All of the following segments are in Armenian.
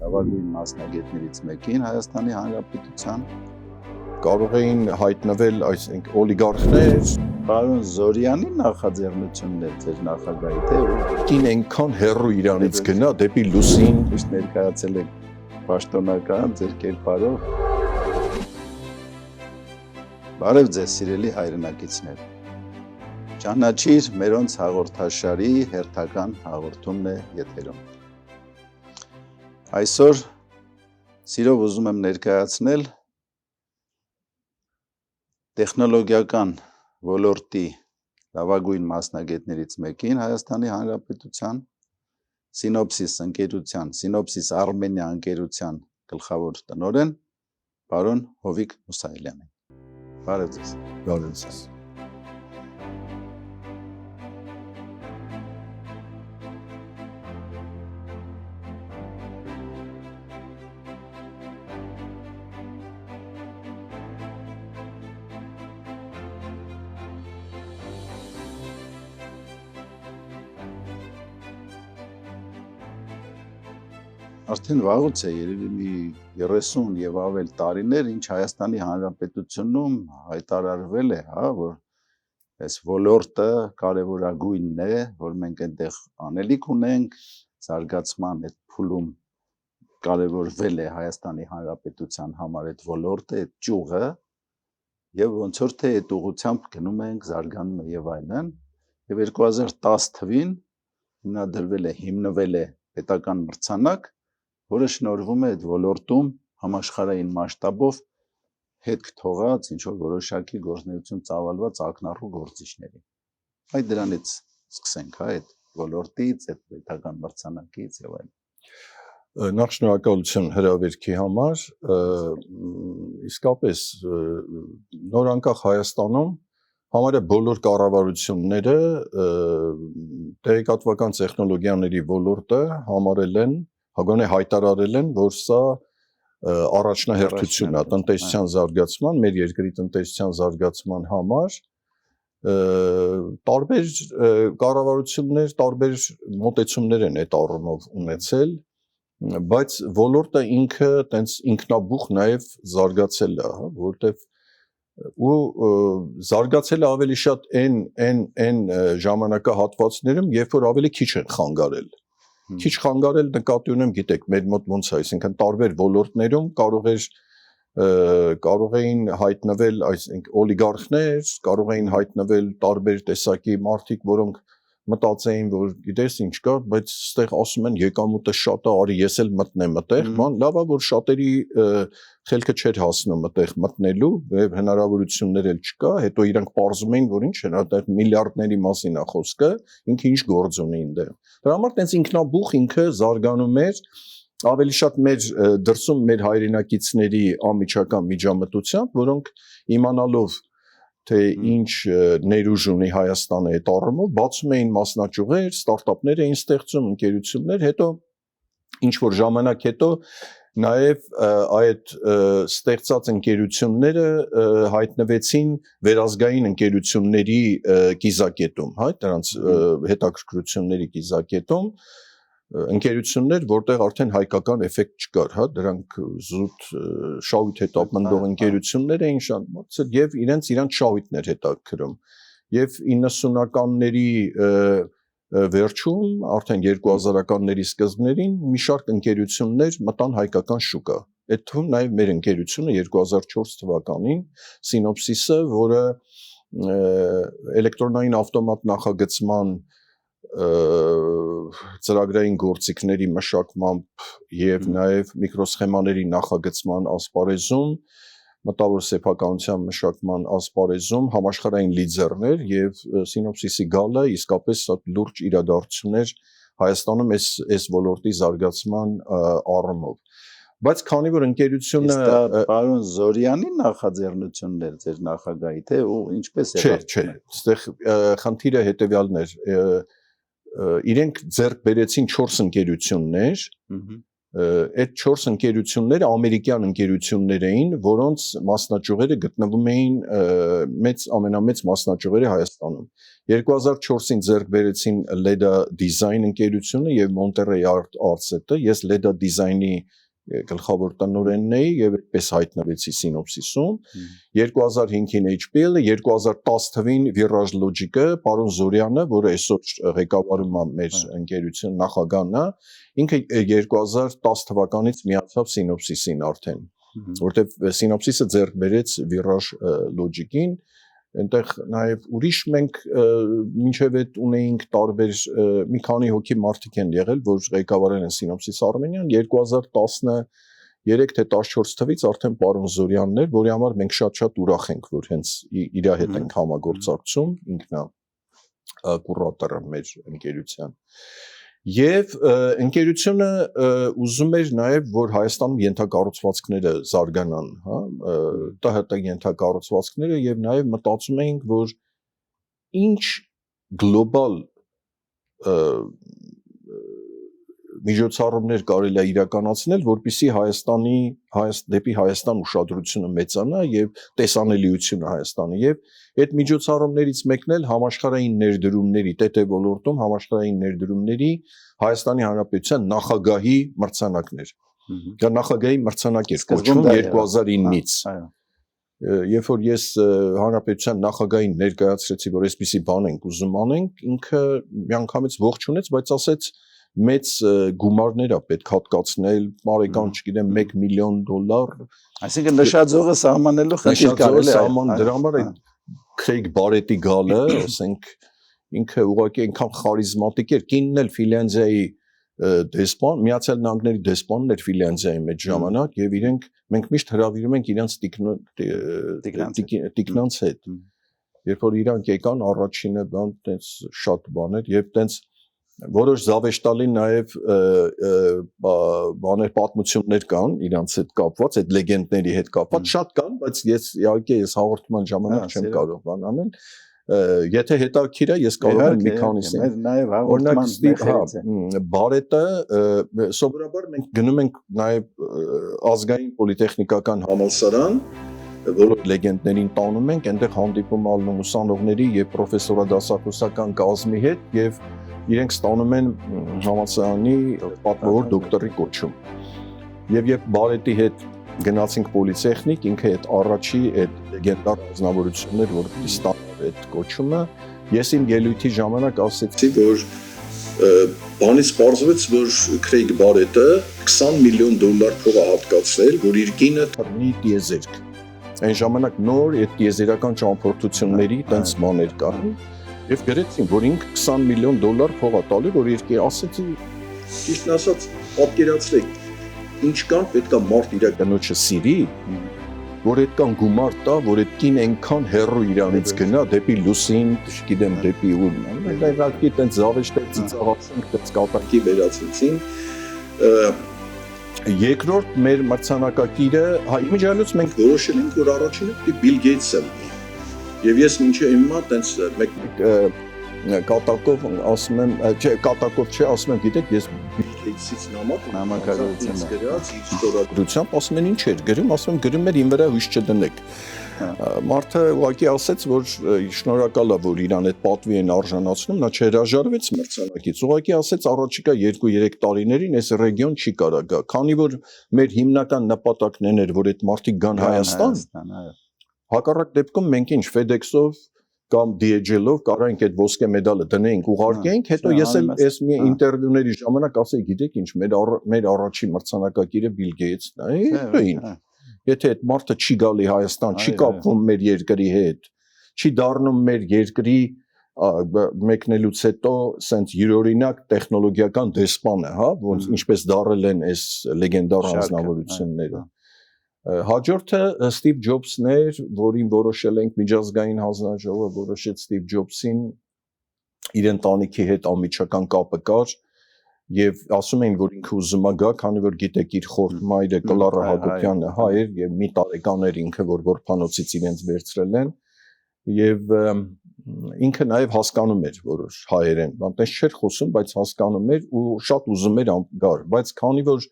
լավագույն մասնագետներից մեկին Հայաստանի Հանրապետության կարող էին հայտնվել այսինքն օլիգարխներ, պարոն Զորյանի նախաձեռնություններ ձեր նախագահի թե կին այնքան հեռու իրանից գնա դեպի լուսին, միշտ ներկայացել եք պաշտոնական ձեր կերպարով։ Բարև ձեզ սիրելի հայրենակիցներ։ Ճանաչիր մերոնց հաղորդաշարի հերթական հաղորդումն է եթերում։ Այսօր սիրով ուզում եմ ներկայացնել տեխնոլոգիական ոլորտի լավագույն մասնագետներից մեկին Հայաստանի Հանրապետության Սինոպսիս ընկերության, Սինոպսիս Արմենիա ընկերության գլխավոր տնօրեն պարոն Հովիկ Մուսայելյանին։ Բարև ձեզ։ Բարև ձեզ։ Արդեն վաղուց է երևի մի 30 եւ ավել տարիներ, ինչ Հայաստանի Հանրապետությունում հայտարարվել է, որ այս ոլորտը կարևորագույնն է, որ մենք այնտեղ անելիք ունենք, զարգացման այդ փուլում կարևորվել է Հայաստանի Հանրապետության համար այդ ոլորտը, այդ ճյուղը, եւ ոնց որ թե այդ ուղղությամբ գնում ենք, զարգանում է եւ այլն, եւ 2010 թվին հիմնվել է պետական մրցանակ, որը շնորհվում է այդ ոլորտում համաշխարհային մասշտաբով հետք թողած ինչ-որ որոշակի գործունեություն ծավալված ակնառու գործիչների։ Այդ դրանից սկսենք, այդ ոլորտից, այդ պետական մրցանակից եւ այլն։ Նախ շնորհակալություն հրավերքի համար, իսկապես նոր անկախ Հայաստանում համարյա բոլոր կառավարությունները տեղեկատվական տեխնոլոգիաների ոլորտը համարել են, հագոնե հայտարարել են, որ սա առաջնահերթություն է տնտեսության զարգացման, մեր երկրի տնտեսության զարգացման համար, տարբեր կառավարություններ, տարբեր մոտեցումներ են այդ առումով ունեցել, բայց ոլորտը ինքը տենց ինքնաբուխ նաև զարգացել է, որտեվ ու զարգացել է ավելի շատ այն ժամանակահատվածներում, երբ որ ավելի քիչ են խանգարել։ Քիչ խանգարել նկատի ունեմ, գիտեք, մեր մոտ ոնց է, այսինքն տարբեր ոլորտներում կարող էին հայտնվել այսինքն օլիգարխներ, կարող էին հայտնվել տարբեր տեսակի մարդիկ, որոնք մտածեին, որ գիտես ինչ կա, բայց այստեղ ասում են եկամուտը շատ է, արի ես էլ մտնեմ այդտեղ, լավ է, որ շատերի խելքը չէր հասնում այդտեղ մտնելու, եւ հնարավորություններ էլ չկա, հետո իրանք պարզում էին, որ ինչ են, այդտեղ միլիարդների մասին է խոսքը, ինքը ինչ գործ ունի այնտեղ։ Դրա համար տենց ինքնաբուխ ինքը զարգանում էր, ավելի շատ մեր դրսում մեր հայրենակիցների անմիջական միջամտությամբ, որոնք իմանալով թե ինչ ներուժ ունի Հայաստանը այդ առումով, բացում էին մասնաճյուղեր, ստարտափներ էին ստեղծում, ընկերություններ, հետո ինչ որ ժամանակ հետո նաև այդ ստեղծած ընկերությունները հայտնվեցին վերազգային ընկերությունների կիզակետում, դրանց հետաքրքրությունների կիզակետում, ընկերություններ, որտեղ արդեն հայկական էֆեկտ չկար, դրանք զուտ շահույթ հետապնդող ընկերություններ էին շարունակել եւ իրենց շահույթներ հետաքրում։ Եւ 90-ականների վերջում, արդեն 2000-ականների սկզբներին մի շարք ընկերություններ մտան հայկական շուկա։ Այդ թվում նաեւ մեր ընկերությունը 2004 թվականին Սինոպսիսը, որը էլեկտրոնային ավտոմատ նախագծման ծրագրային գործիքների մշակմամբ եւ նաեւ միկրոսխեմաների նախագծման ասպարեզում, մտավոր սեփականության մշակման ասպարեզում համաշխարհային լիդերներ եւ Սինոպսիսի գալը իսկապես լուրջ իրադարձություն էր Հայաստանում այս ոլորտի զարգացման առումով։ Բայց քանի որ ընկերությունը պարոն Զորյանի նախաձեռնությունն էր ձեր նախագահի, թե ու ինչպես եղավ։ Չէ, այստեղ խնդիրը հետեւյալն էր։ Իրենք ձեռք բերեցին 4 ընկերություններ, այդ 4 ընկերությունները ամերիկյան ընկերություններ էին, որոնց մասնաճյուղերը գտնվում էին ամենամեծ մասնաճյուղերը Հայաստանում։ 2004-ին ձեռք բերեցին Leda Design ընկերությունը եւ Monterey Arts-ը, ես Leda Design-ի գլխավոր տնօրենն էի եւ այդպես հայտնվեցի Synopsys-ում 2005-ին HPL-ը 2010 թվին Virage Logic-ը պարոն Զորյանը, որը այսօր ղեկավարում է մեր ընկերության նախագահն է, ինքը 2010 թվականից միացավ Synopsys-ին արդեն, որտեղ Synopsys-ը ձեռք բերեց Virage Logic-ին, այնտեղ նաև ուրիշ մենք մինչև այդ ունեինք տարբեր մի քանի հոգի մարդիկ են եղել, որ ղեկավարել են Synopsys Armenian 2013 թե 14 թվից արդեն պարոն Զորյանն էր, որի համար մենք շատ ուրախ ենք, որ հենց իր հետ ենք համագործակցում, ինքն է կուրատորը մեր ընկերության։ Եվ ընկերությունը ուզում էր նաև, որ Հայաստանում ենթակառուցվածքները զարգանան, ՏՀՏ ենթակառուցվածքները եւ նաև մտածում էինք, որ ինչ գլոբալ միջոցառումներ կարելի է իրականացնել, որպեսզի դեպի Հայաստան ուշադրությունը մեծանա եւ տեսանելիությունը Հայաստանի եւ այդ միջոցառումներից մեկն էլ համաշխարհային ներդրումների ՏՏ ոլորտում համաշխարհային ներդրումների Հայաստանի Հանրապետության նախագահի մրցանակներ։ Դա նախագահի մրցանակ էր կոչվում 2009-ից։ Երբ որ ես Հանրապետության նախագահին ներկայացրեցի, որ այսպիսի բան ենք ուզում անենք, ինքը միանգամից ողջունեց, բայց ասեց մեծ գումարներ է պետք հատկացնել, բարեկամ, չգիտեմ, $1 միլիոն։ Այսինքն նշաձողը սահմանելու խնդիր կարելի է։ Դրա համար այդ Քրեյգ Բարետի գալը, ասենք, ինքը ուղղակի այնքան խարիզմատիկ էր, կինն էլ Ֆինլանդիայի դեսպան, Միացյալ Նահանգների դեսպանն էր Ֆինլանդիայի մեջ ժամանակ եւ մենք միշտ հրավիրում ենք իրենց տիկնանց հետ։ Երբ որ իրանք եկան, առաջինը բան տենց շատ բաներ եւ տենց որոշ զավեշտալի նաև բաներ պատմություններ կան իրանց հետ կապված, այդ լեգենդների հետ կապված շատ կան, բայց ես հաղորդման ժամանակ չեմ կարող բան անել։ Եթե հետաքրքիր է, ես կարող եմ մի քանիսին։ Նաև հաղորդման Բարետը սովորաբար մենք գնում ենք նաև ազգային պոլիտեխնիկական համալսարան, որը լեգենդներին տանում ենք, այնտեղ հանդիպում ալնում ուսանողների եւ պրոֆեսորադասախոսական կազմի հետ եւ իրենք ստանում են համալսարանի պատվավոր դոկտորի կոչում։ Եվ երբ Բարետի հետ գնացինք պոլիտեխնիկ, ինքը այդ առաջի այդ լեգենդար անձնավորություններ, որ ստանալ այդ կոչումը, ես իմ ելույթի ժամանակ ասեցի, որ բանից պարզվեց, որ Քրեյգ Բարետը $20 միլիոն փող է հատկացրել, որ իր կինը թռնի տիեզերք։ Այն ժամանակ նոր այդ տիեզերական ճամփորդությունների տենց բաներ կան։ Եվ գրեցին, որ ինք $20 միլիոն փող է տալի, որ երկի ասեցի, ճիշտն ասած, պատկերացրեք, ինչ կան, պետք է մարդ իր կնոջը սիրի, որ այդքան գումար տա, որ այդ կին այնքան հեռու իրանից գնա դեպի լուսին, չգիտեմ, դեպի ուր։ Մենք այդպես զավեշտեր ծիծաղացինք, այդպես կատակի վերացրեցին։ Երկրորդ մեր մրցանակակիրը, իմիջիայլոց մենք որոշել ենք, որ առաջինը պիտի Բիլ Գեյթսը լինի։ Եվ ես մինչև հիմա տենց մեկ կատակով ասում եմ, չէ, կատակով չէ, ասում եմ, գիտեք, ես Բիլ Գեյթսից նամակ գրած, իր ստորագրությամբ ասում են ինչ էր գրում, ասում եմ գրում էր իմ վրա հույս չդնեք։ Մարդը ուղղակի ասեց, որ շնորհակալ է, որ իրան այդ պատվի են արժանացնում, նա չհրաժարվեց մրցանակից, ուղղակի ասեց առաջիկա 2-3 տարիներին այս ռեգիոն չի կարա գա, քանի որ մեր հիմնական նպատակն էր, որ այդ մարդիկ գան Հայաստան, հակառակ դեպքում մենք ինչ FedEx-ով կամ DHL-ով կարանք այդ ոսկե մեդալը դնենք, ուղարկենք, հետո ես էլ այս մի ինտերվյուների ժամանակ ասեի, գիտեք ինչ, մեր առաջին մրցանակակիրը Բիլ Գեյթսն է, հետո ինչ։ Եթե այդ մարդը չի գալի Հայաստան, չի կապվում մեր երկրի հետ, չի դառնում մեր երկրի մեկնելուց հետո սենց յուրօրինակ տեխնոլոգիական դեսպանը, հա, ոնց ինչպես դառել են այս լեգենդար անձնավորությունները։ Հաջորդը Ստիվ Ջոբսն էր, որին որոշել ենք միջազգային հանձնաժողովը որոշեց Ստիվ Ջոբսին իր ընտանիքի հետ անմիջական կապը կար եւ ասում էին, որ ինքը ուզում է գա, քանի որ գիտեք իր խորտ մայրը Կլարա Հակոբյանը հայ էր եւ մի տարեկան էր ինքը, որ որբանոցից իրենց վերցրել են եւ ինքը նաեւ հասկանում էր որոշ հայերեն, բանտես չէր խոսում, բայց հասկանում էր ու շատ ուզում էր գար, բայց քանի որ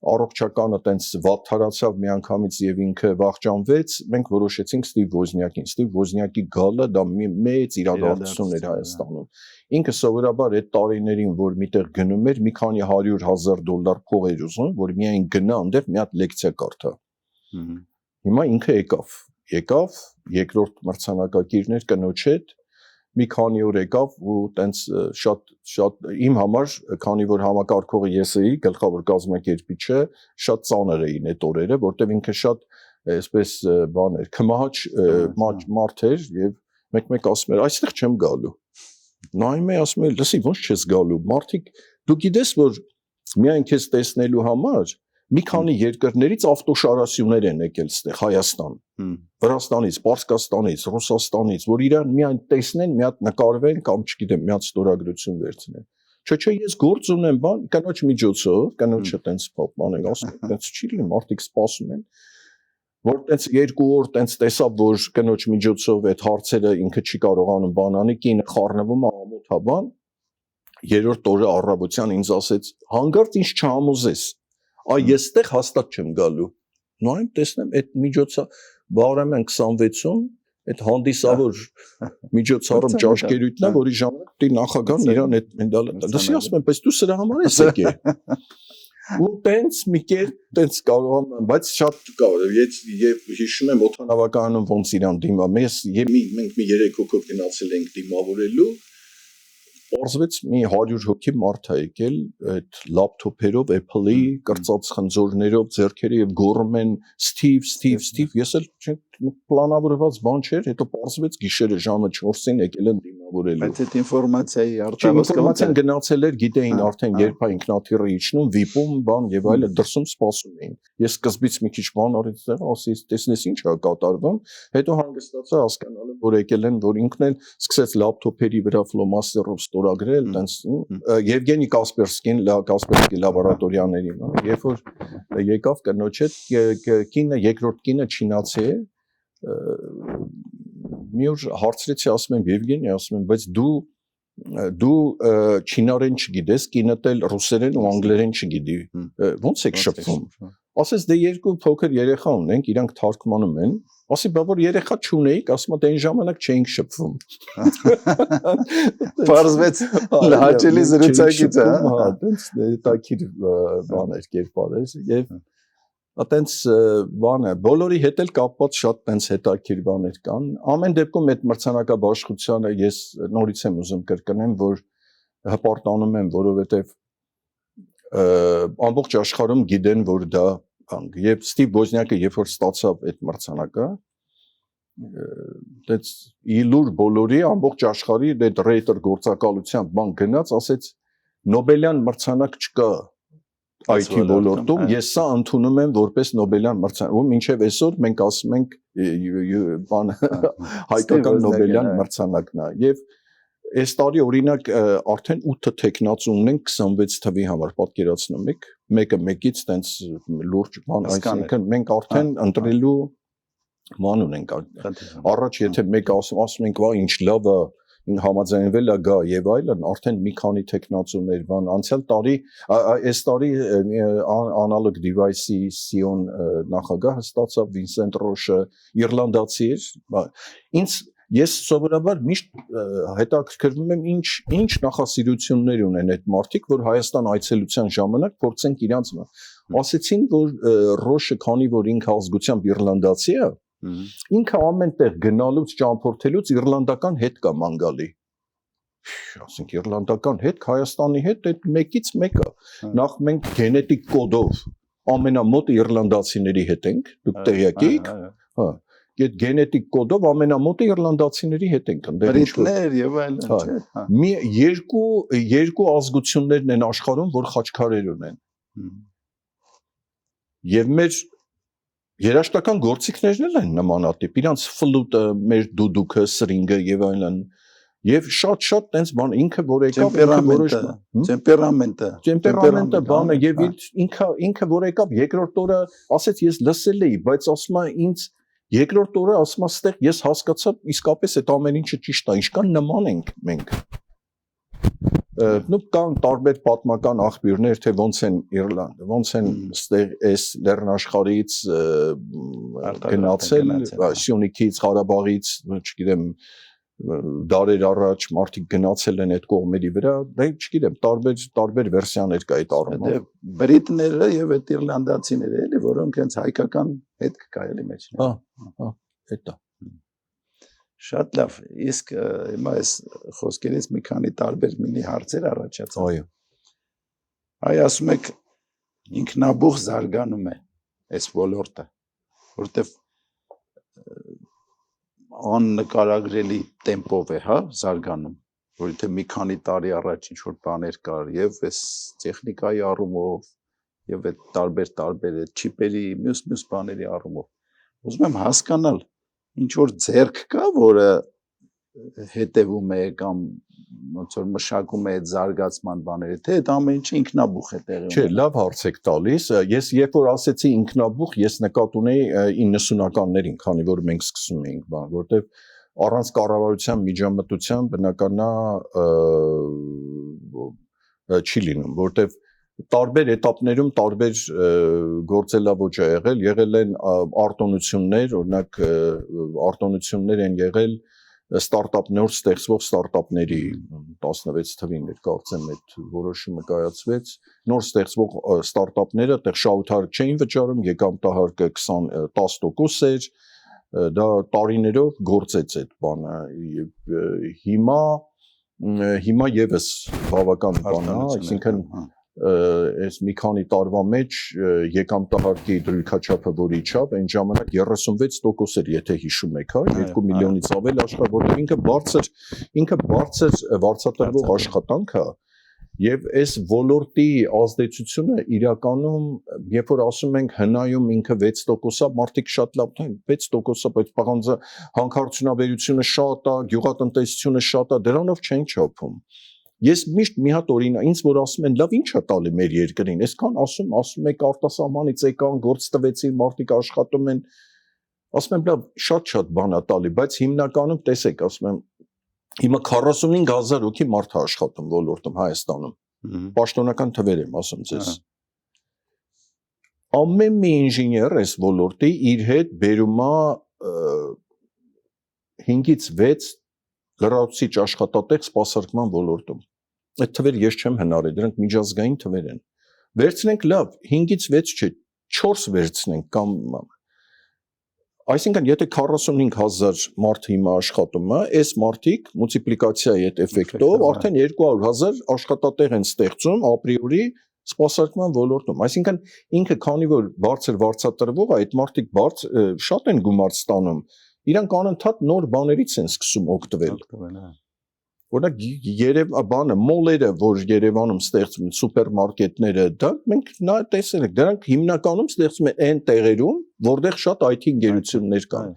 առողջականը տենց վատթարացավ միանգամից եւ ինքը վախճանվեց, մենք որոշեցինք Ստիվ Ոզնյակին։ Ստիվ Ոզնյակի գալը դա մի մեծ իրադարձություն էր Հայաստանում։ Ինքը սովորաբար այդ տարիներին, որ միտեղ գնում էր, մի քանի $100,000 փող էր ուզում, որ միայն գնա այնտեղ մի հատ լեկցիա կարդա։ Հիմա ինքը եկավ, երկրորդ մրցանակակիրներ կնոջ հետ, մի քանի օր եկավ ու տենց շատ իմ համար, քանի որ համակարգողը ես էի, գլխավոր կազմակերպիչը, շատ ծանր էին այդ օրերը, որտեղ ինքը շատ այսպես բան էր, քմահաճ մարդ էր եւ մեկ ասում էր, այստեղ չեմ գալու։ Նայում էի, ասում էր, լսի, ոնց չես գալու։ Մարդիկ, դու գիտես, որ միայն քեզ տեսնելու համար մի քանի երկրներից ավտոշարասյուներ են եկել ստեղ Հայաստան, Վրաստանից, Պարսկաստանից, Ռուսաստանից, որ իրար միայն տեսնեն, մի հատ նկարվեն կամ չգիտեմ, մի հատ ստորագրություն վերցնեն։ Չէ, ես գործ ունեմ, բան, կնոջ միջոցով, կնոջը տենց բան են ասում, տենց չի լինի, մարդիկ սպասում են, որ տենց 2 օր տենց տեսավ, որ կնոջ միջոցով այդ հարցերը ինքը չի կարողանում բանանի, կինը խառնվում է ամոթա բան, երրորդ օրը առավոտյան ինձ ասեց, հանգարց ինչ չհամոզես։ Այ ես ստեղ հաստատ չեմ գալու։ Նայեմ, տեսնեմ այդ միջոցը բարեմն 26-ում այդ հանդիսավոր միջոցառում ճաշկերույթն է, որի ժամանակ դի նախագահն իրան այդ մեդալը տա։ Դասի ասում եմ, բայց դու սրա համար ես եկել։ Ու տենց մի կերպ տենց կարող եմ, բայց շատ կարող է։ Ես հիշում եմ օդանավակայանում ոնց իրան դիմա։ Մենք մի 3 հոգով գնացել ենք դիմավորելու։ Պարզվեց մի 100 հոգի մարդ է եկել այդ լապթոփերով, Apple-ի կրծած խնձորներով, ձեռքերը եւ գոռում են Steve, ես էլ պլանավորված բան չէր, հետո պարզվեց գիշերը ժամը 4-ին եկել են դիմավորելու։ Բայց այդ ինֆորմացիայի արտահայտության գնացել էր, գիտեին արդեն երբ է ինքնաթիռը իջնում, վիպում, բան եւ այլը դրսում սպասում էին։ Ես սկզբից մի քիչ բան արեցի, ասի, տեսնես ինչ է կատարվում, հետո հանգստացա հասկանալը, որ եկել են, որ ինքն էլ սկսեց լապթոփերի վրա ֆլոմաստերով ստորագրել, տենց Եվգենի Կասպերսկի լաբորատորիաների, երբ որ եկավ կնոջ հետ, կինը երկրորդ կինը չինացի է, մի օր հարցրեցի, ասում եմ Եվգենի, ասում եմ, բայց դու չինարեն չգիտես, կինդ էլ ռուսերեն ու անգլերեն չգիտի, ոնց եք շփվում։ Ասես դե 2 փոքր երեխա ունենք, իրանք թարգմանում են, ասի բա որ երեխա չունեիք, ասում եմ դե այն ժամանակ չէինք շփվում։ Պարզվեց հաճելի զրուցակից է, հա, տենց հետաքրքիր բան էր, կերպար էր եւ Այտենց բանը բոլորի հետ էլ կապված շատ տենց հետաքրքիր բաներ կան։ Ամեն դեպքում այդ մրցանակաբաշխությանը ես նորից եմ ուզում կրկնեմ, որ հպարտանում եմ, որովհետև ամբողջ աշխարհում գիտեն, որ դա բան եւ Ստիվ Ոզնյակը երբ որ ստացավ այդ մրցանակը, այդպես իլուր բոլորի ամբողջ աշխարհի այդ ռեյտեր գործակալության բան գնաց, ասեց Նոբելյան մրցանակ չկա IT ոլորտում, ես սա ընդունում եմ որպես Նոբելյան մրցանակ, ու մինչև այսօր մենք ասում ենք բան հայկական Նոբելյան մրցանակն է եւ այս տարի օրինակ արդեն 8 տեխնացու ունենք 26 թվի համար, պատկերացնում եք, մեկը մեկից տենց լուրջ բան, այսինքն մենք արդեն ընտրելու ման ունենք։ Առաջ եթե մեկը ասում ենք, վա ինչ լավ է, համաձայնվել է գա եւ այլն, արդեն մի քանի տեխնացուներ բան անցյալ տարի, այս տարի Analog Device-ի Sion նախագահը ստացավ Վինսենտ Ռոշը, իռլանդացի էր, ես սովորաբար միշտ հետաքրքրվում եմ ինչ նախասիրություններ ունեն այդ մարդիկ, որ Հայաստան այցելության ժամանակ փորձենք իրանց ասեցին, որ Ռոշը, քանի որ ինքը ազգությամբ իռլանդացի է, ինքը ամեն տեղ գնալուց ճամփորդելուց իռլանդական հետ կա մանգալի։ Ասենք իռլանդական հետ, Հայաստանի հետ այդ մեկից մեկը։ Նախ մենք գենետիկ կոդով ամենամոտ իռլանդացիների հետ ենք, դուք տեղյակ եք։ Հա, այդ գենետիկ կոդով ամենամոտը իռլանդացիների հետ ենք ընդդեմ բրիտներ եւ այլն, չէ։ Մի երկու ազգություններն են աշխարհում, որ խաչքարեր ունեն։ Եւ մեր երաշտական գործիքներն էլ են նմանատիպ, իրանց ֆլուտը, մեր դուդուկը, սրինգը եւ այլն, եւ շատ տենց բան ինքը որ եկավ տեմպերամենտը բանը եւ ինքը որ եկավ երկրորդ օրը ասեց ես լսել էի, բայց ասում է ինձ երկրորդ օրը ասում է ստեղ ես հասկացա իսկապես այդ ամեն ինչը ճիշտ է, ինչքան նման ենք մենք։ նու կան տարբեր պատմական աղբյուրներ, թե ոնց են Իռլանդը, ոնց են ստեղ այս լեռնաշխարհից գնացել, Սյունիքից, Ղարաբաղից, չգիտեմ, դարեր առաջ մարդիկ գնացել են այդ կողմերի վրա, դա չգիտեմ, տարբեր վերսիաներ կա այդ առումով։ Բրիտները եւ այդ իռլանդացիները էլի, որոնք հենց հայկական հետ կա էլի մեջ։ Դա Շատ լավ, իսկ հիմա այս խոսքերից մի քանի տարբեր մինի հարցեր առաջացան։ Այո։ Այ ասում եք ինքնաբուխ զարգանում է այս ոլորտը, որտեվ աննկարագրելի տեմպով է, հա, զարգանում, որ եթե մի քանի տարի առաջ ինչ որ բաներ կար եւ այս տեխնիկայի առումով եւ այդ տարբեր չիպերի, մյուս բաների առումով։ Ուզում եմ հասկանալ ինչ որ ձեռք կա, որը հետևում է կամ ոնց որ մշակում է այդ զարգացման բաները, թե այդ ամեն ինչը ինքնաբուխ է տեղի ունենում։ Չէ, լավ հարց եք տալիս։ Ես երբ որ ասեցի ինքնաբուխ, ես նկատ ունեի 90-ականներին, քանի որ մենք սկսում էինք բան, որտեվ առանց կառավարության միջամտության բնականա չի լինում, որտեվ տարբեր էտապներում տարբեր գործելավոճ է եղել են արտոնություններ, օրինակ արտոնություններ են եղել ստարտափներ ստեղծվող ստարտափների 16 թվին կարծեմ այդ որոշումը կայացվեց, նոր ստեղծվող ստարտափները այդտեղ շահութարկ չէին վճարում, եկամտահարկը 10% էր, դա տարիներով գործեց այդ բանը, հիմա եւս բավական բան է, այսինքն այս մի քանի տարվա մեջ եկամտահարկի դրույքաչափը որի չափ այն ժամանակ 36% էր, եթե հիշում եք, հա, 2 միլիոնից ավել աշխարհ, որտեղ ինքը բարձր վարձատրվող աշխատանք է, եւ այս ոլորտի ազդեցությունը իրականում, երբ որ ասում ենք հնայում ինքը 6%-ա, մարդիկ շատ լավ թեն 6%-ա, բայց պաղանձը հանքարդյունաբերությունը շատ է, գյուղատնտեսությունը շատ է, դրանով չեն չափում։ Ես միշտ մի հատ օրինակ ինձ որ ասում են լավ ի՞նչ է տալի մեր երկրին, այսքան ասում եք արտասահմանից եկան, գործ տվեցին, մարդիկ աշխատում են, ասում եմ լավ շատ բան է տալի, բայց հիմնականում տեսեք, ասում եմ հիմա 45000 հոգի մարդ է աշխատում ոլորտում Հայաստանում։ Պաշտոնական թվեր եմ ասում ձեզ։ Ամեն մի ինժեներ այս ոլորտի իր հետ բերում է 5-ից 6 լրացուցիչ աշխատատեղ սպասարկման ոլորտում։ Այդ թվերը ես չեմ հնարել, դրանք միջազգային թվեր են։ Վերցնենք լավ, 5-ից 6 չէ, 4 վերցնենք կամ այսինքն եթե 45000 մարդ հիմա աշխատում է, այս մարդիկ մուլտիպլիկացիայի այդ էֆեկտով արդեն 200000 աշխատատեղ են ստեղծում ապրիորի սպասարկման ոլորտում։ Այսինքն ինքը քանի որ բարձր վարձատրվող է, այդ մարդիկ շատ են գումար ստանում, իրանք անընդհատ նոր բաներից են սկսում օգտվել։ Օրինակ բանը մոլերը, որ Երևանում ստեղծում են սուպերմարկետները, դա մենք տեսել ենք, դրանք հիմնականում ստեղծում են այն տեղերում, որտեղ շատ IT ընկերություններ կան։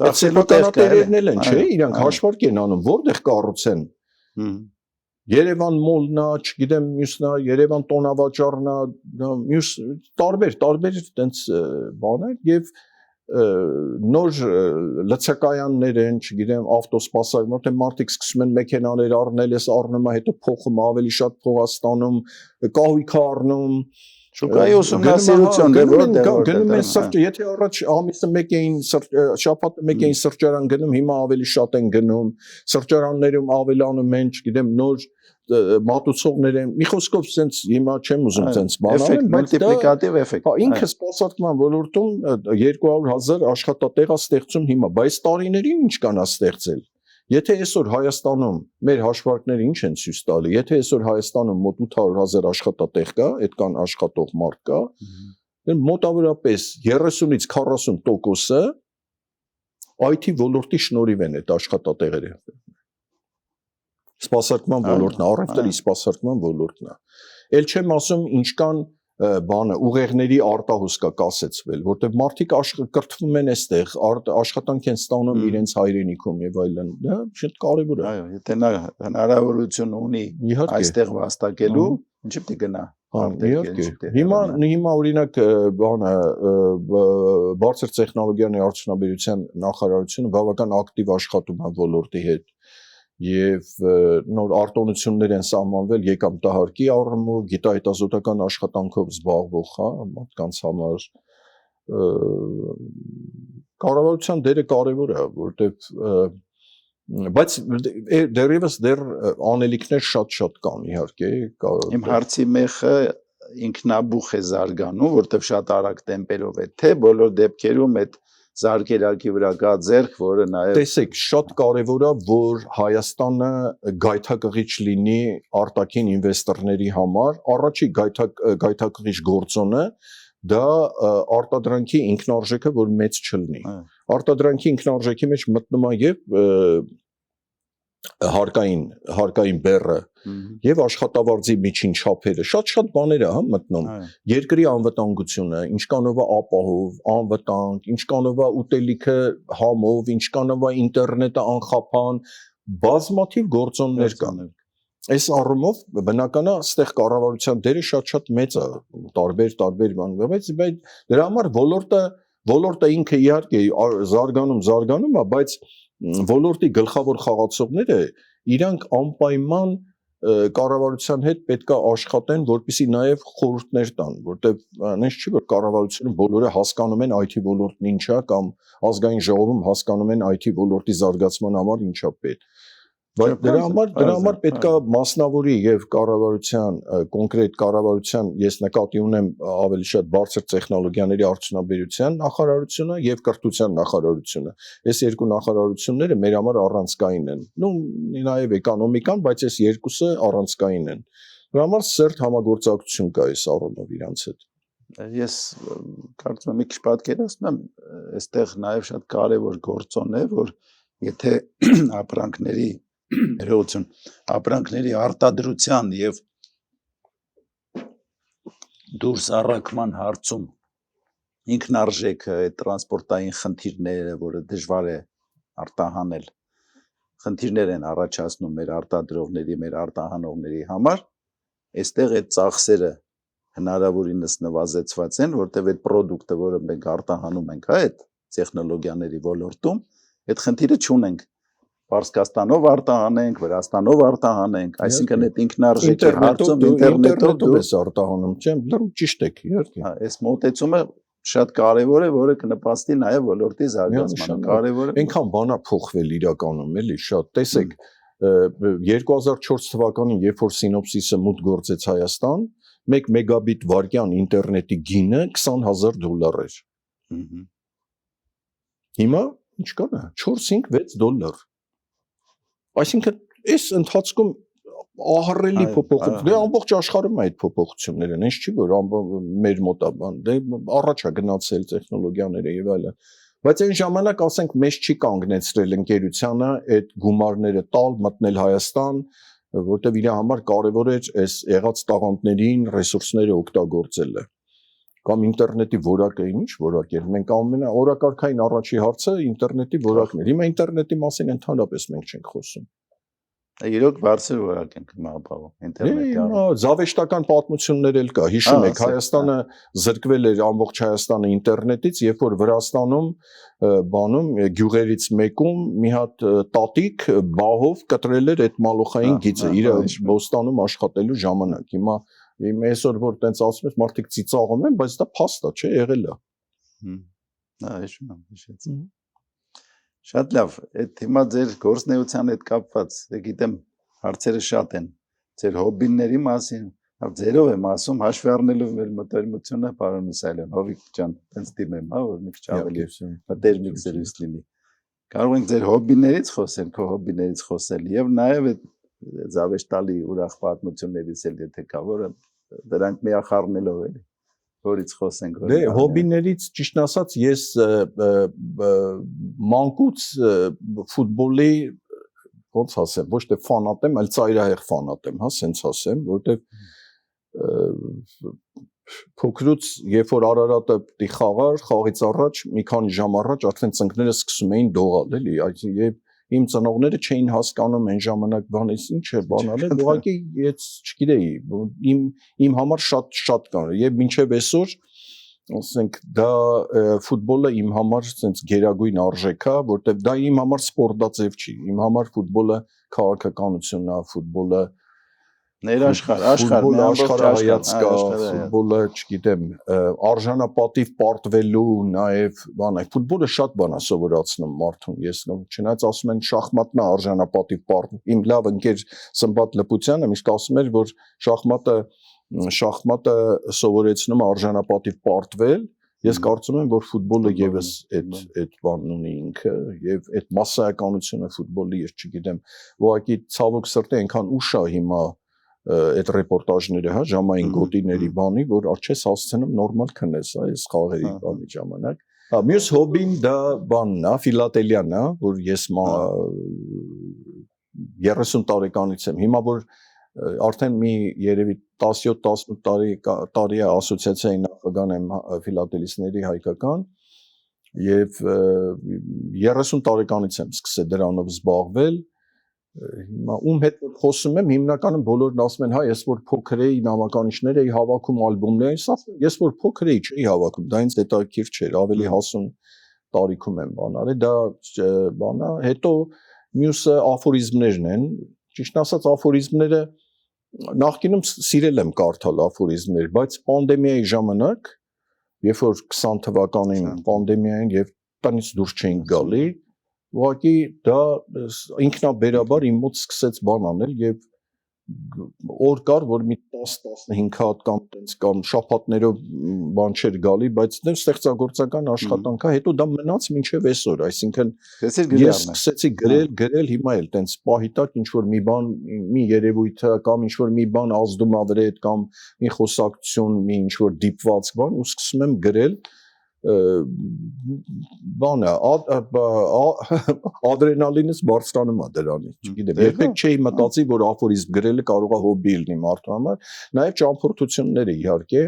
Ծախսելուտերներն էլ են, չէ, իրանք հաշվարկ են անում, որտեղ կառուցեն։ Երևան մոլն է, չգիտեմ, մյուսն է, Երևան տոնավաճառն է, մյուս տարբեր այդպես բաներ եւ նոր լցակայաններ են, չգիտեմ, ավտոսպասարկում, որտեղ մարդիկ սկսում են մեքենաներ առնել, ես առնում եմ, հետո փոխում ավելի շատ փող ստանում, կահույք առնում, շուկայի ուսումնասիրություն գնում են սրճարան, եթե առաջ ամիսը մեկ էին շաբաթը մեկ էին սրճարան գնում, հիմա ավելի շատ են գնում, սրճարաններում ավելանում են, չգիտեմ, նոր մատուցողներ են, մի խոսքով sense հիմա չեմ ուզում sense բանալ, մուլտիպլիկատիվ էֆեկտ։ Ինքը սպասարկման ոլորտում 200,000 աշխատատեղ է ստեղծում հիմա, բայց տարիներին ինչ կանա ստեղծել։ Եթե այսօր Հայաստանում մեր հաշվարկները ինչ են ցույց տալի, եթե այսօր Հայաստանում մոտ 800,000 աշխատատեղ կա, այդքան աշխատող մարդ կա, մոտավորապես 30-ից 40%-ը IT ոլորտի շնորհիվ են այդ աշխատատեղերը։ Սպասարկման ոլորտն է, առևտրի սպասարկման ոլորտն է։ Էլ չեմ ասում ինչքան բանը ուղեղների արտահուս կա կասեցվել, որտեղ մարդիկ կրթվում են այստեղ, աշխատանք են ստանում իրենց հայրենիքում եւ այլն, դա շատ կարեւոր է։ Այո, եթե նա հնարավորություն ունի այստեղ վաստակելու, ինչի՞ պիտի գնա։ Հիմա օրինակ բանը բարձր տեխնոլոգիաների արդյունաբերության նախարարությունը բավական ակտիվ աշխատում է ոլորտի հետ։ եւ նոր արտոնություններ են սահմանվել եկամտահարկի առումով, գիտահետազոտական աշխատանքով զբաղվող, հա, մարդկանց համար կառավարության դերը կարևոր է, որտեղ բայց դեռևս անելիքներ շատ կան իհարկե Իմ հարցի մեխը ինքնաբուխ է զարգանում, որտեղ շատ արագ տեմպերով է, թե բոլոր դեպքերում այդ զարգերակի վրա կա ձեռք, որը նաև տեսեք, շատ կարևոր է, որ Հայաստանը գայթակղիչ լինի արտաքին ինվեստորների համար, առաջի գայթակղիչ գործոնը դա արտադրանքի ինքնարժեքը, որ մեծ չլինի։ Արտադրանքի ինքնարժեքի մեջ մտնում է եւ հարկային բեռը եւ աշխատավարձի միջին չափերը, շատ բաներ է հա մտնում։ Երկրի անվտանգությունը, ինչքանով է ապահով, անվտանգ, ինչքանով է ուտելիքը համով, ինչքանով է ինտերնետը անխափան, բազմաթիվ գործոններ կան։ Այս առումով բնական է, այստեղ կառավարության դերը շատ մեծ է, տարբեր բան, բայց դրա համար ոլորտը ինքը իհարկե զարգանում է, բայց ոլորտի գլխավոր խաղացողները իրանք անպայման կառավարության հետ պետք է աշխատեն, որպեսզի նաև խորհուրդներ տան, որտեղ այնպես չի որ կառավարությունը բոլորը հասկանում են IT ոլորտն ինչ է կամ ազգային ժողովում հասկանում են IT ոլորտի զարգացման համար ինչ է պետք։ Բայց դրա համար պետք է մասնավորի եւ կոնկրետ կառավարության ես նկատի ունեմ ավելի շատ բարձր տեխնոլոգիաների արդյունաբերության նախարարությունը եւ կրթության նախարարությունը։ Այս երկու նախարարությունները մեր համար առանցքային են։ Նաեւ էկոնոմիկան, բայց այս երկուսը առանցքային են։ Դրա համար սերտ համագործակցություն կա այս առումով իրանց հետ։ Ես կարծում եմ մի քիչ պատկերացնում եմ, այստեղ նաեւ շատ կարեւոր գործոն է, որ եթե ապրանքների արտադրության եւ դուրս առաքման հարցում ինքնարժեքը, այդ տրանսպորտային խնդիրները, որը դժվար է արտահանել, խնդիրներ են առաջացնում մեր արտադրողների, մեր արտահանողների համար, այստեղ այդ ծախսերը հնարավորինս նվազեցված են, որտեղ այդ պրոդուկտը, որը մենք արտահանում ենք, հա, այդ տեխնոլոգիաների ոլորտում, այդ խնդիրը չունենք։ Պարսկաստանով արտահանենք, Վրաստանով արտահանենք, այսինքն այդ ինքնարժեքի հարցում ինտերնետով ես արտահանում չեմ, լրիվ ճիշտ եք, իհարկե։ Այս մոտեցումը շատ կարևոր է, որը կնպաստի նաև ոլորտի զարգացմանը, կարևոր է։ Այնքան բան է փոխվել իրականում, էլի, շատ։ Տեսեք, 2004 թվականին, երբ որ Սինոպսիսը մուտք գործեց Հայաստան, 1 մեգաբիտ վարկյան ինտերնետի գինը $20,000 էր։ Հիմա ինչ կա՞ն է, 4-5-6 $։ Այսինքն այս ընթացքում ահռելի փոփոխություն, դե ամբողջ աշխարհում այդ փոփոխություններ են, ինչ չի որ մեր մոտ դե առաջ է գնացել տեխնոլոգիաները եւ այլն, բայց այն ժամանակ ասենք մեզ չի կանգնեցրել ընկերությանը այդ գումարները տալ, մտնել Հայաստան, որտեղ իր համար կարևոր էր այս եղած տաղանդներին ռեսուրսները օգտագործելը կամ ինտերնետի որակը ինչ որակ էր, մենք օրակարգային առաջի հարցը ինտերնետի որակն էր, հիմա ինտերնետի մասին ընդհանրապես մենք չենք խոսում։ Իրոք բարձր որակ ենք ապահովում ինտերնետի առումով։ Զավեշտական պատմություններ էլ կա, հիշում եք, Հայաստանը զրկվել էր ամբողջ Հայաստանը ինտերնետից, երբ որ Վրաստանում գյուղերից մեկում մի հատ տատիկ բահով կտրել էր այդ մալոխային գիծը իր բոստանում աշխատելու ժամանակ։ Հիմա այսօր որ տենց ասում ես մարդիկ ծիծաղում են, բայց դա փաստ է, չէ, եղել է։ Հիշում եմ։ Շատ լավ, այդ հիմա ձեր գործնեության հետ կապված, գիտեմ, հարցերը շատ են, ձեր հոբբիների մասին, ձերով եմ ասում, հաշվի առնելով մեր մտերմությունը, պարոն Մուսայելյան, Հովիկ ջան, տենց դիմեմ, հա, որ մի քիչ ավելի մտերմիկ զրույց լինի։ Կարող ենք ձեր հոբբիներից խոսել, քո հոբբիներից խոսել, եւ նաեւ այդ զավեշտալի ուրախ պատմություններից էլ եթե կա, որը դրանք միախառնելով էլի, որից խոսենք։ Դե հոբիներից ճիշտ ասած ես մանկուց ֆուտբոլի ոնց ասեմ, ոչ թե ֆանատ եմ, այլ ծայրահեղ ֆանատ եմ, հա, սենց ասեմ, որտեղ փոքրուց երբ որ Արարատը պիտի խաղար, խաղից առաջ մի քանի ժամ առաջ արդեն ծնկները սկսում էին դողալ, էլի, եւ իմ ծնողները չէին հասկանում այն ժամանակ բանից ինչ է բանալը, ուղղակի ես չգիտեի, իմ համար շատ կար եւ մինչեւ այսօր ասենք դա ֆուտբոլը իմ համար sense գերագույն արժեք է, որտեվ դա իմ համար սպորտաձև չի, իմ համար ֆուտբոլը քաղաքականությունն է, ֆուտբոլը աշխարհ մի ամբողջ աշխարհայաց կա, ֆուտբոլը, չգիտեմ, արժանապատիվ պարտվելու, նաև բան է, ֆուտբոլը շատ բան է սովորացնում մարդուն, ես չնայած ասում են շախմատն է արժանապատիվ պարտ, իմ լավ ընկեր Սմբատ Լպուտյանը միշտ ասում էր, որ շախմատը սովորեցնում է արժանապատիվ պարտվել, ես կարծում եմ, որ ֆուտբոլը եւս այդ բանն ունի ինքը եւ այդ մասսայականությունը ֆուտբոլի ես չգիտեմ, ուղղակի ցավոք սրտի այնքան ուշ է հիմա այդ ռեպորտաժները, հա, ժամային գոտիների բանի, որ չես հասցնում նորմալ քնես, հա, այս խաղերի բանի ժամանակ։ Հա, մյուս հոբին դա բանն է, ֆիլատելիան է, որ ես 30 տարեկանից եմ։ Հիմա որ արդեն մի երևի 17-18 տարի է ասոցիացիայի նախագահ եմ ֆիլատելիստների հայկական եւ 30 տարեկանից եմ սկսել դրանով զբաղվել։ Հիմա ում հետ որ խոսում եմ, հիմնականում բոլորն ասում են, հա, ես որ փոքր էի, նամականիշներ էի հավաքում, ալբոմներ, ես որ փոքր էի, չէի հավաքում, դա ինձ հետաքրքիր չէր, ավելի հասուն տարիքում եմ բան արել, դա բանա, հետո մյուսը աֆորիզմներն են, ճիշտ ասած աֆորիզմները նախկինում սիրել եմ կարդալ աֆորիզմներ, բայց պանդեմիայի ժամանակ, երբ որ 20 թվականին պանդեմիային եւ տնից դուրս չէինք գալի, ուղղակի դա ինքնաբերաբար իմ մոտ սկսեց բան անել եւ օր կար, որ մի 10-15 հատ կամ շաբաթներով բան չէր գալի, բայց դեռ ստեղծագործական աշխատանք է, հետո դա մնաց մինչև այսօր, այսինքն ես սկսեցի գրել, հիմա էլ տենց պահի տակ ինչ որ մի բան, մի երևույթը կամ ինչ որ մի բան ազդում ա վրա հետ կամ մի խոսակցություն, մի ինչ որ դիպված բան ու սկսում եմ գրել բանը ադրենալինս բարձրանում է դրանից, չգիտեմ, երբեք չէի մտածի, որ աֆորիզմ գրելը կարող է հոբի լինի մարդու համար, նաև ճամփորդությունները իհարկե,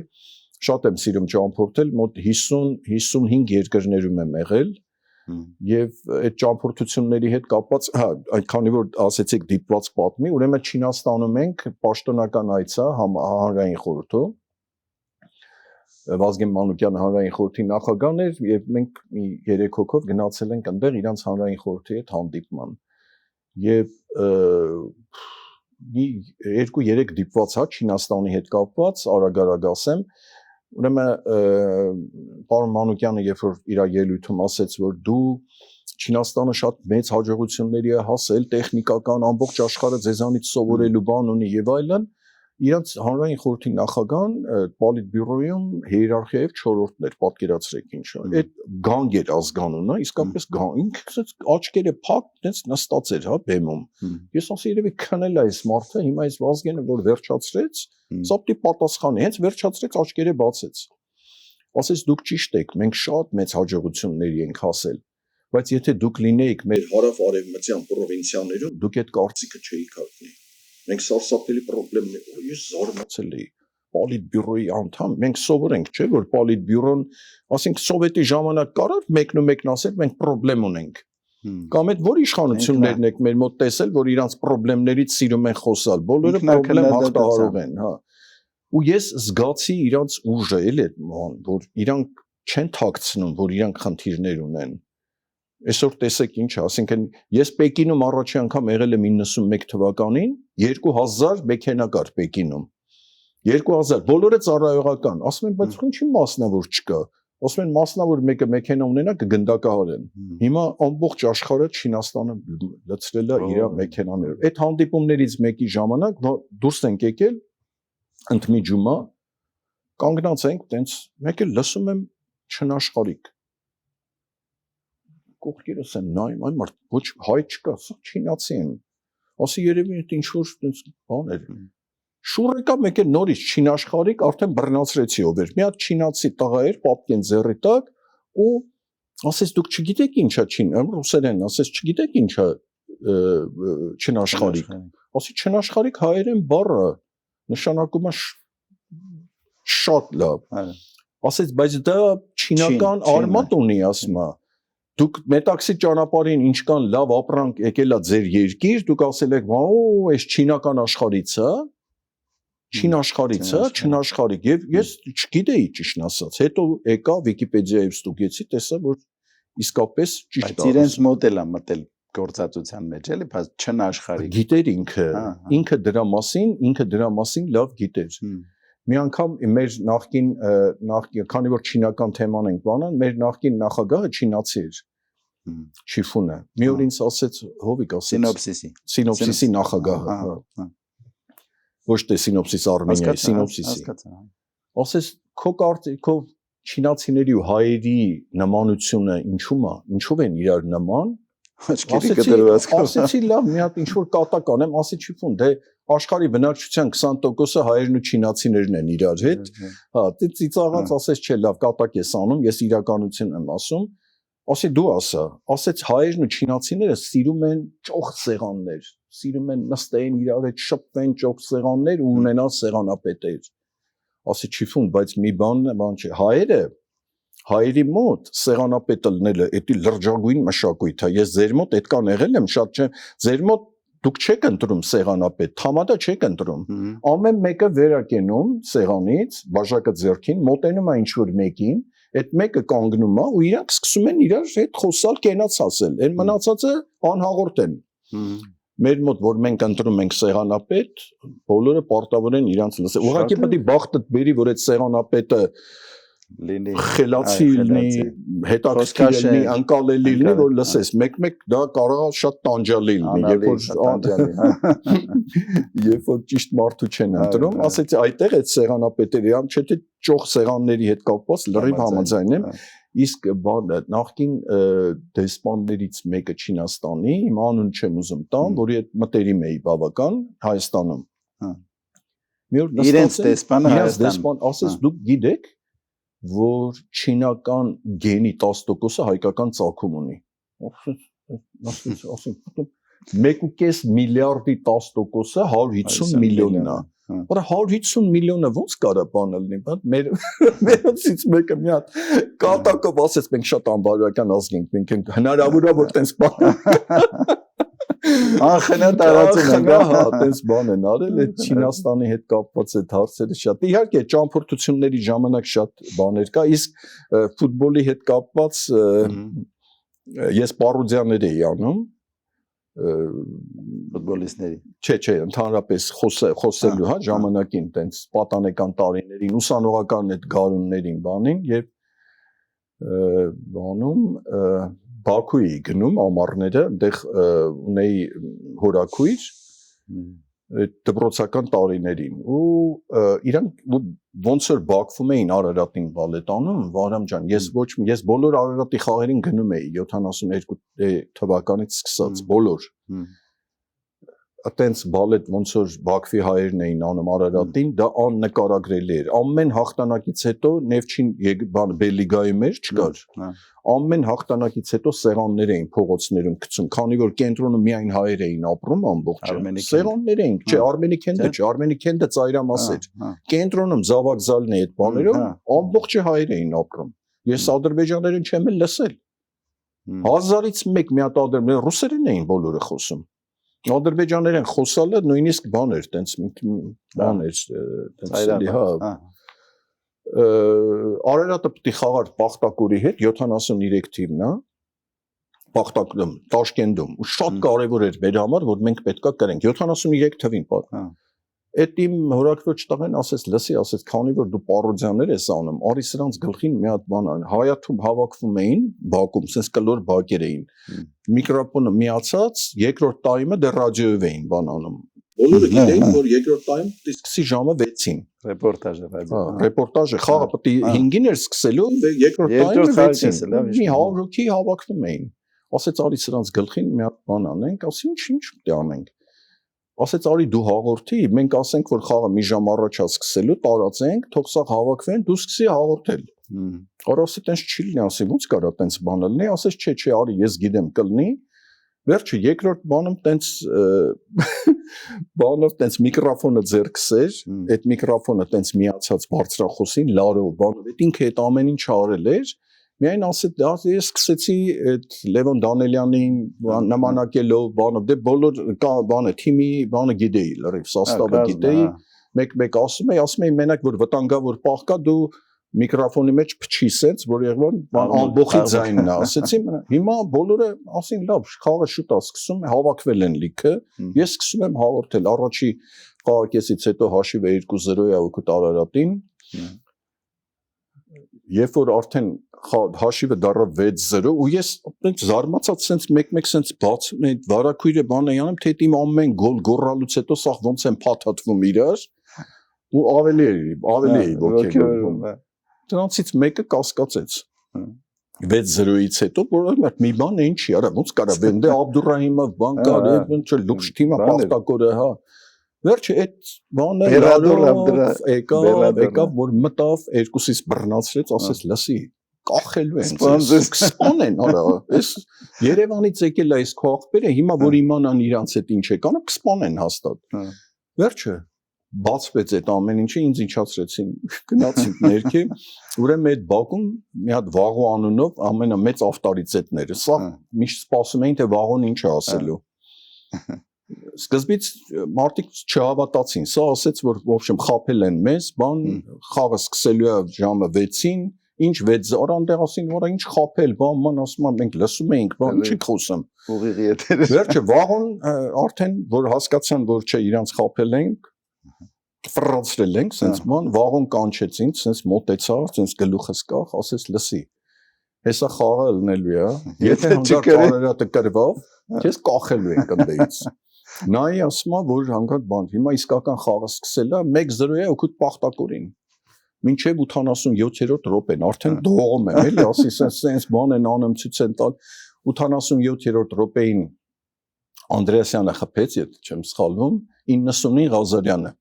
շատ եմ սիրում ճամփորդել, մոտ 50-55 երկրներում եմ եղել եւ այդ ճամփորդությունների հետ կապված, հա, այդքանի որ ասեցիք դիպված պատմի, ուրեմն Չինաստանում ենք պաշտոնական այց է հանրային խորհրդում Վազգեն Մանուկյանը հանրային խորհրդի նախագահն էր եւ մենք մի 3 հոգով գնացել ենք այնտեղ իրանց հանրային խորհրդի հետ հանդիպման եւ մի 2-3 դիպված հա Չինաստանի հետ կապված արագ ասեմ ուրեմն պարոն Մանուկյանը երբ որ իր ելույթում ասեց որ դու Չինաստանը շատ մեծ հաջողությունների է հասել տեխնիկական ամբողջ աշխարհը ձեզանից սովորելու բան ունի եւ այլն իրանց հանրային խորհրդի նախագահան պոլիտբյուրոյում հիերարխիայով 4-րդն էր պատկերացրեք ինչ այդ գանգ էր ազգանունը իսկապես գանգ ինքը աչքերը փակ դες նստած էր հա բեմում ես ասի երևի քնել է այս մարդը հիմա այս Վազգենը որ վերջացրեց սապտի պատասխանի հենց վերջացրեց աչքերը բացեց ասես դուք ճիշտ եք մենք շատ մեծ հաջողությունների ենք հասել բայց եթե դուք լինեիք մեր հարավ-արևմտյան պրովինցիաներում դուք այդ կարծիքը չէիք հայտնի մենք սարսափելի խնդիրներ ես զարմացել էի պոլիտբյուրոյի անդամ մենք սովորենք չէ որ պոլիտբյուրոն ասենք սովետի ժամանակ կարար մեկն ասել մենք խնդրեմ ունենք կամ այդ որ իշխանություններն եք մեր մոտ տեսել որ իրանց խնդիրներից սիրում են խոսալ բոլորը խնդրեմ հաղթահարող են հա ու ես զգացի իրանց ուժը էլի որ իրանք չեն թաքցնում որ իրանք խնդիրներ ունեն Այսօր տեսեք ինչ է, ասենքն ես Պեկինում առաջի անգամ եղել եմ 91 թվականին, 2000 մեքենա կար Պեկինում։ 2000, բոլորը ծառայողական, ասում են, բայց ինչի մասնավոր չկա։ Ասում են մասնավոր մեկը մեքենա ունենա կգնդակահարեն։ Հիմա ամբողջ աշխարհը Չինաստանը լցրել է իր մեքենաներով։ Այդ հանդիպումներից մեկի ժամանակ դուրս ենք եկել ընդմիջումա կանգնած ենք, տենց մեկ էլ լսում եմ չնաշխարհիկ կողքերս եմ նայում, այն մարդ ոչ հայ չկա, սա չինացի են։ Ասի երևի այդ ինչ որ բան էր։ Շուռ եկա մեկ է նորից չինաշխարհիկ, արդեն բռնացրեցի ով էր։ Մի հատ չինացի տղա էր, պապկեն ձեռի տակ ու ասես դուք չգիտեք ինչա ռուսերեն, ասես չգիտեք ինչա չինաշխարհիկ։ Ասի չինաշխարհիկ հայերեն բառը նշանակում է շատ լավ։ Ասես բայց դա չինական արմատ ունի, ասում է։ Դուք մետաքսի ճանապարհին ինչքան լավ ապրանք եկել է ձեր երկիր, դուք ասել եք, «Վաո, այս չինական աշխարհից է»։ Չին աշխարհից է, չնաշխարհիկ։ Եվ ես չգիտեի ճիշտն ասած։ Հետո եկա Վիկիպեդիայով ստուգեցի, տեսա, որ իսկապես ճիշտ է։ Բայց իրենց մոտ էլ է մտել գործածության մեջ էլի, բայց չնաշխարհիկ։ Գիտեր ինքը դրա մասին լավ գիտեր։ Մի անգամ մեր նախկին քանի որ չինական թեման ենք բանան, մեր նախկին նախագահը չինացի էր։ Շիֆունը։ Մի օր ինձ ասեց, Հովիկ ասեց, Սինոպսիսի նախագահը։ Ոչ թե Սինոպսիս Արմենիայի, Սինոպսիսի։ Ասեց, քո կարծիքով չինացիների ու հայերի նմանությունը ինչու են իրար նման։ Ասեցի լավ, մի հատ ինչ-որ կատակ անեմ, ասի Շիֆուն, դե աշխարհի բնակչության 20%-ը հայերն ու չինացիներն են իրար հետ։ Հա, դե ծիծաղած ասեց, չէ, լավ, կատակ ես անում, ես իրականություն եմ ասում։ Ասի դու ասա, ասեց հայերն ու չինացիները սիրում են ճոխ սեղաններ, սիրում են նստեն իրար հետ, շփվեն ճոխ սեղաններ ու ունենան սեղանապետեր։ Ասի Շիֆուն, բայց մի բան չէ, հայերի մոտ սեղանապետը լնելը էդի լրջագույն մշակույթ է։ Ես ձեր մոտ այդքան եղել եմ, շատ չեմ, ձեր մոտ դուք չեք ընտրում սեղանապետ, թամադա չեք ընտրում։ Ամեն մեկը վերակենում սեղանից, բաժակը ձեռքին, մոտենում է ինչ-որ մեկին, այդ մեկը կանգնում է ու իրանք սկսում են իրար հետ խոսալ, կենաց ասել։ Այն մնացածը անհաղորդ են։ Մեր մոտ որ մենք ընտրում ենք սեղանապետ, բոլորը պարտավոր են իրանց լսել։ Ուղղակի պետք է բախտդ բերի, որ այդ սեղանապետը խելացի լինի, հետաքրքիր լինի, անկալելի լինի, որ լսես, մեկ-մեկ դա կարող է շատ տանջալի լինի, երբ որ ճիշտ մարդու չեն ընտրում, ասեցի այդտեղ այդ սեղանապետերը, չէ թե ճոխ սեղանների հետ կապված լրիվ համաձայն եմ, իսկ նախկին դեսպաններից մեկը Չինաստանի, իմ անուն չեմ ուզում տամ, որի հետ մտերիմ էի բավական Հայաստանում։ Իրենց դեսպանը Հայաստան, ասես դուք գիտեք որ չինական գենի 10%-ը հայկական ծագում ունի։ Ասենք 1.5 միլիարդի 10%-ը 150 միլիոնն է։ Որ 150 միլիոնը ոնց կարա բան լինի, բայց մերոցից մեկը մի հատ կատակով ասեց մենք շատ անբարոյական ազգ ենք, մենք հնարավոր է որ տենց բան Անխնա տարածում են, հա, տենց բան են արել, այդ Չինաստանի հետ կապված այդ հարցերը շատ։ Իհարկե ճամփորդությունների ժամանակ շատ բաներ կա, իսկ ֆուտբոլի հետ կապված ես պարոդիաներ էի անում ֆուտբոլիստների։ Չէ, ընդհանրապես խոսելու, հա, ժամանակին տենց պատանեկան տարիներին, ուսանողական այդ գարուններին բանին եւ բանում Բաքուի գնում ամառները, այնտեղ ունեի հորաքույր դպրոցական տարիներին ու իրանք ոնց որ Բաքվում էին Արարատին բալետանում, Վարամ ջան, ես բոլոր Արարատի խաղերին գնում էի 72 թվականից սկսած, բոլոր Այտենց բալետ ոնց որ Բաքվի հայերն էին անում Արարատին, դա աննկարագրելի էր։ Ամեն հաղթանակից հետո Նևչին Բելիգայի մեջ չկար։ Ամեն հաղթանակից հետո սեղաններ էին փողոցներում գցում, քանի որ կենտրոնում միայն հայեր էին ապրում ամբողջը։ Սեղաններ էին, չէ, Արմենիքենդը չէ, Արմենիքենդը ծայրամաս էր։ Կենտրոնում Զավակզալն է այդ բաներով, ամբողջը հայեր էին ապրում։ Ես ադրբեջաներեն չեմ էլ լսել։ 1000-ից մեկ մի հատ ռուսերեն էին բոլորը խոսում։ Ադրբեջաներեն խոսալը նույնիսկ բան էր, տենց բան էր, տենց էլի, հա։ Արարատը պետք է խաղար Պախտակուրի հետ 73 թիվն, հա։ Պախտակում, Տաշկենտում, ու շատ կարևոր էր մեր համար, որ մենք պետքա կրենք 73 թվին, Այդ իմ հորաքրոջ տղեն ասեց, լսի, ասեց, քանի որ դու պարոդիաներ ես անում, արի սրանց գլխին մի հատ բան ան, Հայաթում հավաքվում էին Բաքում, sense կլոր բակեր էին։ Միկրոֆոնը միացած, երկրորդ տայմը դեռ ռադիոյով էին բան անում։ Բոլորը գիտեին, որ երկրորդ տայմը պետք է սկսի ժամը 6-ին։ Ռեպորտաժը, հա, ռեպորտաժը, խաղը պետք է 5-ին էր սկսելու, երկրորդ տայմը 6-ին։ Մի 100 հոգի հավաքվում էին։ Ասեց, արի սրանց գլխին մի հատ բան անենք, ասի, ինչ պետք է անենք։ Ասեց արի դու հաղորդի, մենք ասենք որ խաղը մի ժամ առաջ է սկսելու, տարածենք, թող սա հավաքվեն, դու սկսի հաղորդել։ Արա ասի տենց չի լինի, ասի ո՞նց կարա տենց բանը լինի, ասեց չէ, արի ես գիտեմ կլինի։ Վերջը երկրորդ բանում տենց բանով տենց միկրոֆոնը ձեռքս էր, այդ միկրոֆոնը տենց միացած բարձրախոսին, լարով բանով, այդ ինքը այդ ամեն ինչ արել էր։ Միայն ասեց, ես սկսեցի այդ Լևոն Դանելյանին նմանակելով բանով, դե բոլոր բանը, թիմի բանը գիտեի, լրիվ սաստավը գիտեի, մեկ ասում էի, մենակ որ վտանգավոր պահ կա, դու միկրոֆոնի մեջ փչի սենց, որ եղավ ամբողջի ձայնն է, ասեցի մնա։ Հիմա բոլորը ասին լավ, խաղը շուտ է սկսում, հավաքվել են լիքը, ես սկսում եմ հաղորդել առաջի խաղակեսից հետո հաշիվը 2-0 է օգուտ Արարատին։ Երբ որ արդեն հաշիվը դառավ 6-0 ու ես այնպես զարմացած սենց մեկ-մեկ սենց բացում եմ վարակույրը բանը անում թե իմ ամեն գոլ գոռալուց հետո սա ոնց են փաթաթվում իրար ու ավելի ոգևորվում դրանցից մեկը կասկածեց 6-0-ից հետո որ մի բան է ինչի արա ոնց կարա վենդե Աբդուրրահիմը բան կար ինչ լուքշ թիմը պարտակորը հա վերջը այդ բանը եկավ որ մտավ երկուսից բռնացրեց ասեց լսի կախելու են սպանեն արա այս Երևանից եկել է այս քողբերը հիմա որ իմանան իրանց հետ ինչ է կանը կսպանեն հաստատ վերջը բացվեց այդ ամեն ինչը ինձ իջացրեցին գնացինք ներքե ուրեմն այդ բակում մի հատ Վաղո անունով ամենամեծ ավտորիտետները սա միշտ սպասում էին թե Վաղոն ինչ է ասելու Սկզբից մարդիկ չհավատացին սա ասեց որ ոբշեմ խափել են մեզ բան խաղը սկսելու է ժամը 6-ին ինչ 6 առանդեղ ասին որ ինչ խափել բան ման ասում եմ մենք լսում էինք բան ինչի խոսում ուղիղի եթերը վերջը Վաղոն արդեն որ հասկացան որ չէ իրանց խափել ենք ֆրանսրել ենք sense ման Վաղոն կանչեցին sense մոտեցավ sense գլուխս կախ ասեց լսի հեսա խաղը ելնելու է եթե հանգարտ Արարատը կրվավ քեզ կախելու ենք ընդդեից նայ ասում որ հանգարտ բան հիմա իսկական խաղը սկսել է 1-0 է օգուտ Պախտակորին մինչև 87-րդ րոպեն արդեն դողում եմ էլի ասի sense բան են անում ցույց են տալ 87-րդ րոպեին Անդրեասյանը խփեց եթե չեմ սխալվում 90-ին Ղազարյանը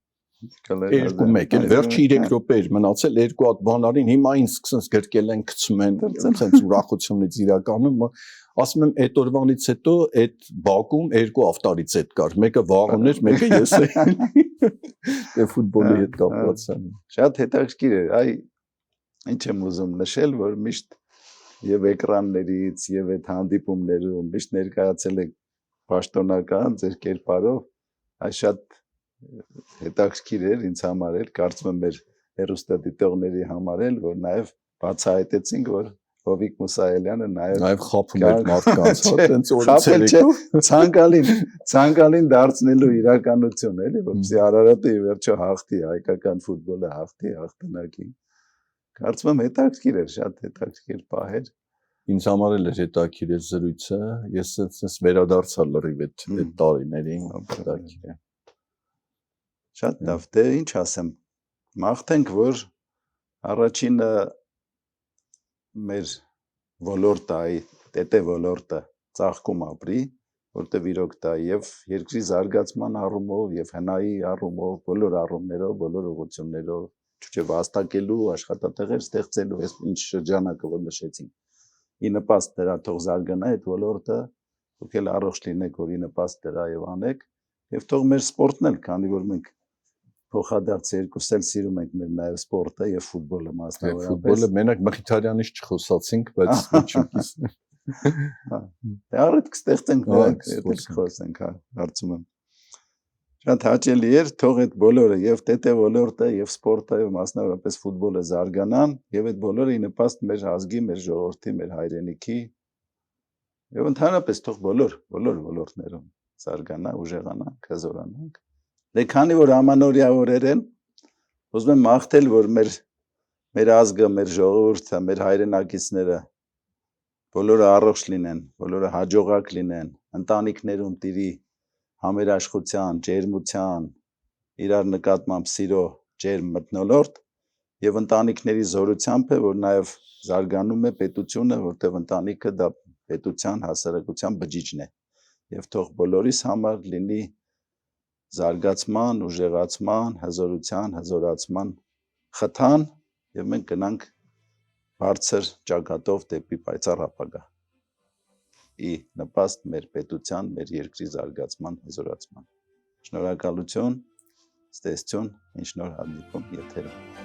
2-1 էլ վերջի 3 րոպե էր մնացել երկու հատ բան արին հիմա ինձ սկսած գրկել են գցում են sense ուրախությունից իրականում ասում եմ այդ օրվանից հետո այդ բակում երկու ավտորիտետ կար մեկը Վաղոն էր մեկը ես եմ ֆուտբոլի հետ կապված եմ շատ հետաքրքիր է այ ինչ եմ ուզում նշել որ միշտ եւ էկրաններից եւ այդ հանդիպումներում միշտ ներկայացել եք պաշտոնական ձեր կերպարով այ շատ հետաքրքիր էր ինձ համար էլ կարծում եմ մեր հեռուստադիտողների համար էլ որ նաեւ բացահայտեցինք որ Հովիկ Մուսայելյանը նաեւ խափում էր մարդկանց հա տենց օրից ցանկալին դարձնելու իրականություն էլի որպեսզի Արարատը ի վերջո հաղթի հայկական ֆուտբոլը հաղթի հաղթանակի կարծում եմ հետաքրքիր էր շատ հետաքրքիր պահեր ինձ համար էլ էր հետաքրքիր է զրույցը ես sense վերադարձա լրիվ այդ տարիներին հետաքրքիր է շատ լավ դե ինչ ասեմ մաղթենք որ առաջինը մեր ոլորտը այ տետե ոլորտը ծաղկում ապրի որտեղ իրոք դա եւ երկրի զարգացման առումով եւ հնայի առումով բոլոր առումներով բոլոր ուղղություններով չէ վաստակելու աշխատատեղեր ստեղծելու այս ինչ շրջանակը որ նշեցին ի նպաստ դրա թող զարգանա այդ ոլորտը դուք էլ առողջ լինեք որ ի նպաստ դրա եւ անեք եւ թող մեր սպորտն էլ քանի որ մենք փոխադարձ երկուս էլ սիրում ենք մեր նաև սպորտը եւ ֆուտբոլը մասնավորապես ֆուտբոլը մենակ Մխիթարյանից չխոսացինք բայց ոչինչ դե առիթ կստեղծենք դրանք դե կխոսենք հա հարցում եմ շատ հաճելի էր թող այդ բոլորը եւ տետե ոլորտը եւ սպորտը եւ մասնավորապես ֆուտբոլը զարգանան եւ այդ բոլորը ի նպաստ մեր ազգի մեր ժողովրդի մեր հայրենիքի եւ ընդհանրապես թող բոլոր ոլորտներում զարգանա ուժեղանանք հզորանանք Դե քանի որ ամանորյա օրեր են, ուզում եմ մաղթել, որ մեր ազգը, մեր ժողովուրդը, մեր հայրենակիցները բոլորը առողջ լինեն, բոլորը հաջողակ լինեն, ընտանիքներում տիրի համերաշխության, ջերմության, իրար նկատմամբ սիրո ջերմ մթնոլորտ եւ ընտանիքների զորությամբ է, որ նաեւ զարգանում է պետությունը, որտեղ ընտանիքը դա պետության, հասարակության բջիջն է եւ թող բոլորիս համար լինի զարգացման, ուժեղացման, հզորության, հզորացման խթան եւ մենք գնանք բարձր ճակատով դեպի պայծառ ապագա։ Ի նպաստ մեր պետության, մեր երկրի զարգացման, հզորացման։ Շնորհակալություն, ստեսություն, ինչ նոր հանդիպում եթերում։